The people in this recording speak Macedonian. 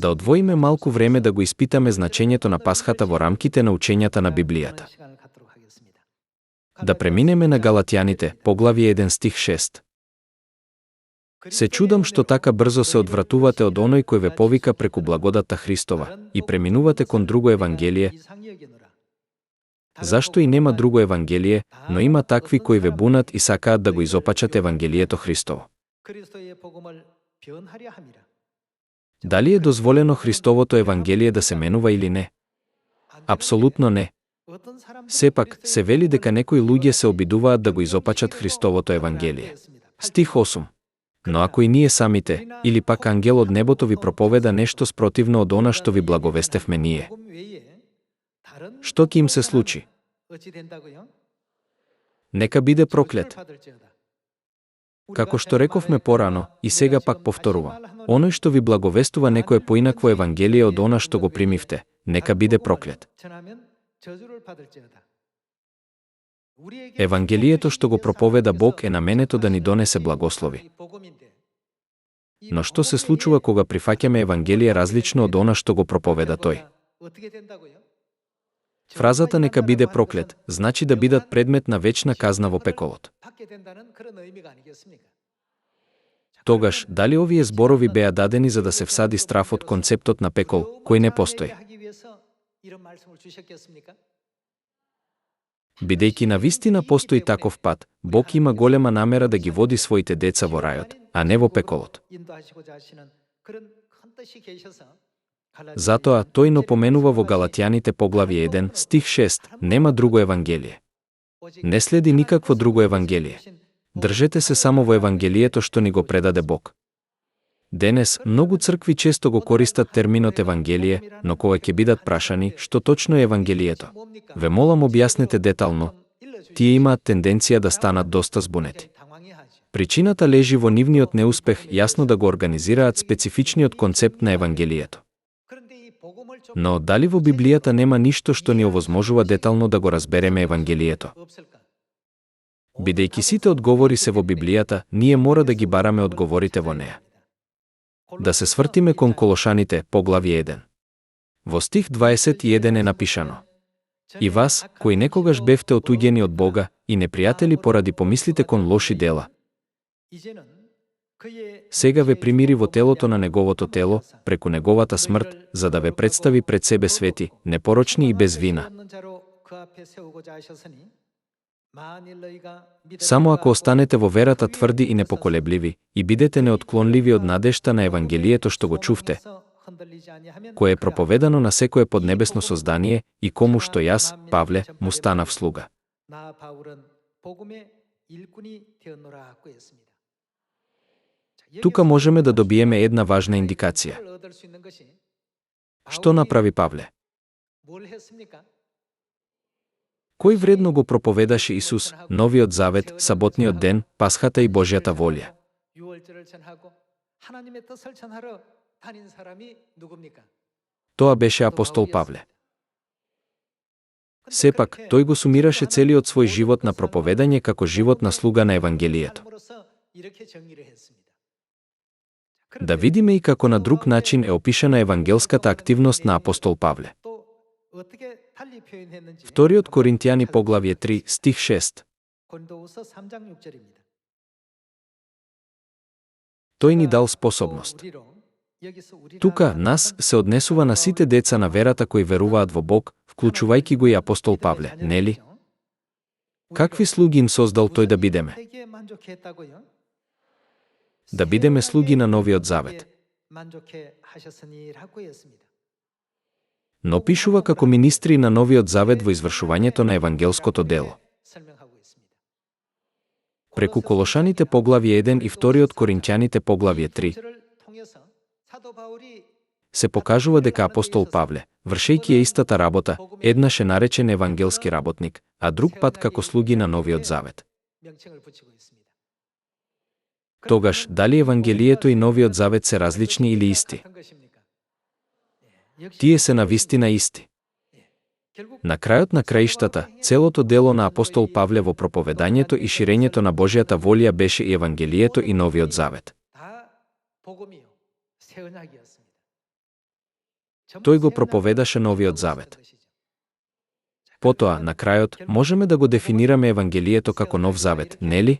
Да одвоиме малку време да го испитаме значењето на Пасхата во рамките на учењата на Библијата. Да преминеме на Галатјаните, поглавје 1 стих 6. Се чудам што така брзо се одвратувате од оној кој ве повика преку благодатта Христова и преминувате кон друго евангелие. Зашто и нема друго евангелие, но има такви кои ве бунат и сакаат да го изопачат евангелието Христово. Дали е дозволено Христовото евангелие да се менува или не? Апсолутно не. Сепак, се вели дека некои луѓе се обидуваат да го изопачат Христовото евангелие. Стих 8. Но ако и ние самите, или пак ангел од небото ви проповеда нешто спротивно од она што ви благовестевме ние, што ќе им се случи? Нека биде проклет. Како што рековме порано, и сега пак повторувам, оној што ви благовестува некое поинакво евангелие од она што го примивте, нека биде проклет. Евангелието што го проповеда Бог е наменето да ни донесе благослови. Но што се случува кога прифаќаме евангелие различно од она што го проповеда тој? Фразата нека биде проклет значи да бидат предмет на вечна казна во пеколот. Тогаш, дали овие зборови беа дадени за да се всади страв од концептот на пекол, кој не постои? Бидејќи навистина постои таков пат, Бог има голема намера да ги води своите деца во рајот, а не во пеколот. Затоа тој напоменува во Галатјаните поглавје 1, стих 6, нема друго евангелие. Не следи никакво друго евангелие. Држете се само во евангелието што ни го предаде Бог. Денес, многу цркви често го користат терминот евангелие, но кога ќе бидат прашани што точно е евангелието, ве молам објаснете детално, тие имаат тенденција да станат доста збунети. Причината лежи во нивниот неуспех јасно да го организираат специфичниот концепт на евангелието. Но дали во Библијата нема ништо што ни овозможува детално да го разбереме евангелието? Бидејќи сите одговори се во Библијата, ние мора да ги бараме одговорите во неа. Да се свртиме кон Колошаните, поглавје 1. Во стих 21 е напишано: И вас, кои некогаш бевте отуѓени од Бога и непријатели поради помислите кон лоши дела, сега ве примири во телото на неговото тело, преку неговата смрт, за да ве представи пред себе свети, непорочни и без вина. Само ако останете во верата тврди и непоколебливи, и бидете неотклонливи од надежта на евангелието што го чувте, кое е проповедано на секое поднебесно создание и кому што јас, Павле, му станав слуга. Тука можеме да добиеме една важна индикација. Што направи Павле? Кој вредно го проповедаше Исус, Новиот Завет, саботниот ден, Пасхата и Божјата волја? Тоа беше апостол Павле. Сепак, тој го сумираше целиот свој живот на проповедање како живот на слуга на евангелието. Да видиме и како на друг начин е опишана евангелската активност на апостол Павле. Вториот Коринтијани поглавје 3, стих 6. Тој ни дал способност. Тука нас се однесува на сите деца на верата кои веруваат во Бог, вклучувајќи го и апостол Павле, нели? Какви слуги им создал тој да бидеме? Да бидеме слуги на Новиот Завет. Но пишува како министри на Новиот Завет во извршувањето на евангелското дело. Преку Колошаните поглавје 1 и вториот Коринќаните поглавје 3 се покажува дека апостол Павле, вршејќи ја истата работа, еднаш е наречен евангелски работник, а друг пат како слуги на Новиот Завет. Тогаш, дали евангелието и Новиот Завет се различни или исти? Тие се навистина исти. На крајот на краиштата, целото дело на апостол Павле во проповедањето и ширењето на Божјата волја беше и евангелието и Новиот Завет. Тој го проповедаше Новиот Завет. Потоа, на крајот, можеме да го дефинираме Евангелието како Нов Завет, нели?